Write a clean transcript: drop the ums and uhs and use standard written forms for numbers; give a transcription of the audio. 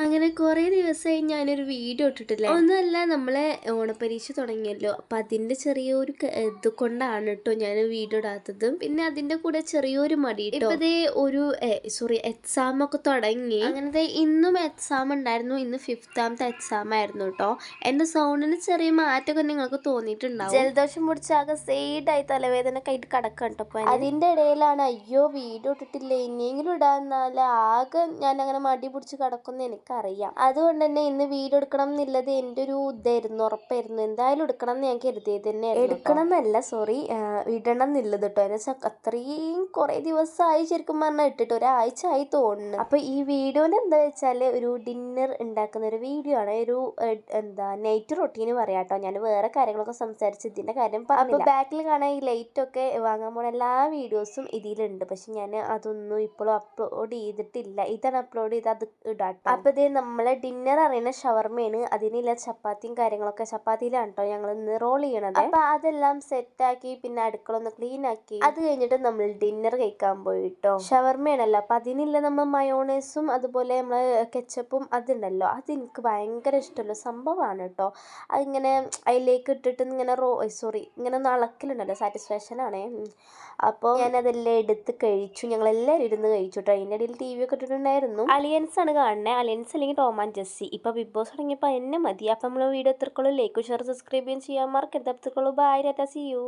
അങ്ങനെ കുറേ ദിവസമായി ഞാനൊരു വീഡിയോ ഇട്ടിട്ടില്ല. ഒന്നുമല്ല, നമ്മളെ ഓണപ്പരീക്ഷ തുടങ്ങിയല്ലോ. അപ്പം അതിൻ്റെ ചെറിയൊരു ഇത് കൊണ്ടാണ് കേട്ടോ ഞാൻ വീഡിയോ ഇടാത്തത്. പിന്നെ അതിൻ്റെ കൂടെ ചെറിയൊരു മടി കേട്ടോ. ഇപ്പം ഇതേ ഒരു എക്സാം ഒക്കെ തുടങ്ങി. അങ്ങനത്തെ ഇന്നും എക്സാം ഉണ്ടായിരുന്നു. ഇന്ന് 5th എക്സാം ആയിരുന്നു കേട്ടോ. എൻ്റെ സൗണ്ടിന് ചെറിയ മാറ്റമൊക്കെ നിങ്ങൾക്ക് തോന്നിയിട്ടുണ്ടാവും. ജലദോഷം പിടിച്ചാകെ സൈഡായി തലവേദന ഒക്കെ ആയിട്ട് കിടക്കാം കേട്ടോ. അതിൻ്റെ ഇടയിലാണ് അയ്യോ വീഡിയോ ഇട്ടിട്ടില്ല, ഇനിയെങ്കിലും ഇടാന്നാൽ ആകെ ഞാൻ അങ്ങനെ മടി പിടിച്ച് കിടക്കുന്ന എനിക്കറിയാം. അതുകൊണ്ട് തന്നെ ഇന്ന് വീഡിയോ എടുക്കണം എന്നുള്ളത് എൻ്റെ ഒരു ഇതായിരുന്നു, ഉറപ്പായിരുന്നു. എന്തായാലും എടുക്കണം എന്ന് ഞാൻ കരുതിയത് തന്നെ. എടുക്കണം എന്നല്ല, ഇടണം എന്നുള്ളത് കേട്ടോ. എന്ന് വെച്ചാൽ അത്രയും കുറേ ദിവസമായി ശരിക്കും പറഞ്ഞാൽ ഇട്ടിട്ട് ഒരാഴ്ച ആയി തോന്നുന്നു. അപ്പോൾ ഈ വീഡിയോയിൽ എന്താ വെച്ചാൽ ഒരു ഡിന്നർ ഉണ്ടാക്കുന്ന ഒരു വീഡിയോ ആണ്. ഒരു നൈറ്റ് റൊട്ടീന് പറയാം കേട്ടോ. ഞാൻ വേറെ കാര്യങ്ങളൊക്കെ സംസാരിച്ച് ഇതിൻ്റെ കാര്യം പറഞ്ഞില്ല. അപ്പോൾ ബാക്കിൽ കാണാൻ ഈ ലൈറ്റൊക്കെ വാങ്ങാൻ പോണ എല്ലാ വീഡിയോസും ഇതിലുണ്ട്. പക്ഷെ ഞാൻ അതൊന്നും ഇപ്പോഴും അപ്ലോഡ് ചെയ്തിട്ടില്ല. ഇതാണ് അപ്ലോഡ് ചെയ്ത് അത് ഇടാട്ടോ. അപ്പോൾ ഇത് നമ്മളെ ഡിന്നർ അറിയുന്ന ഷവർമയാണ്. അതിനുള്ള ചപ്പാത്തിയും കാര്യങ്ങളൊക്കെ ചപ്പാത്തിയിലാണ് കേട്ടോ ഞങ്ങൾ ഇന്ന് റോൾ ചെയ്യണത്. അപ്പോൾ അതെല്ലാം സെറ്റാക്കി പിന്നെ അടുക്കള ഒന്ന് ക്ലീൻ ആക്കി അത് കഴിഞ്ഞിട്ട് നമ്മൾ ഡിന്നർ കഴിക്കാൻ പോയി കേട്ടോ. ഷവർമയാണല്ലോ, അപ്പം അതിനുള്ള നമ്മൾ മയോണൈസും അതുപോലെ നമ്മൾ കെച്ചപ്പും അതുണ്ടല്ലോ, അതെനിക്ക് ഭയങ്കര ഇഷ്ടമുള്ള സംഭവമാണ് കേട്ടോ. അതിങ്ങനെ അതിലേക്ക് ഇട്ടിട്ട് ഇങ്ങനെ ഇങ്ങനെ നളക്കലുണ്ടല്ലോ, സാറ്റിസ്ഫാക്ഷനാണ്. അപ്പോൾ ഞാനതെല്ലാം എടുത്ത് കഴിച്ചു. ഞങ്ങളെല്ലാവരും ഇരുന്ന് കഴിച്ചു കേട്ടോ. അതിൻ്റെ ഇടയിൽ TV ഒക്കെ ഇട്ടിട്ടുണ്ടായിരുന്നു. അലിയൻസ് ആണ് കാണുന്നത്, അലിയൻസ് അല്ലെങ്കിൽ ടോം ആൻഡ് ജെസ്സി. ഇപ്പോൾ ബിഗ് ബോസ് തുടങ്ങിയപ്പോൾ എന്നെ മതി. അപ്പം നമ്മൾ വീഡിയോ എത്രക്കുള്ളൂ ലൈക്ക് ഷെയർ സബ്സ്ക്രൈബ് ചെയ്യാൻ മറക്കരുത്. എത്രക്കുള്ളൂ ബൈ, ടാറ്റാ, സീ യു.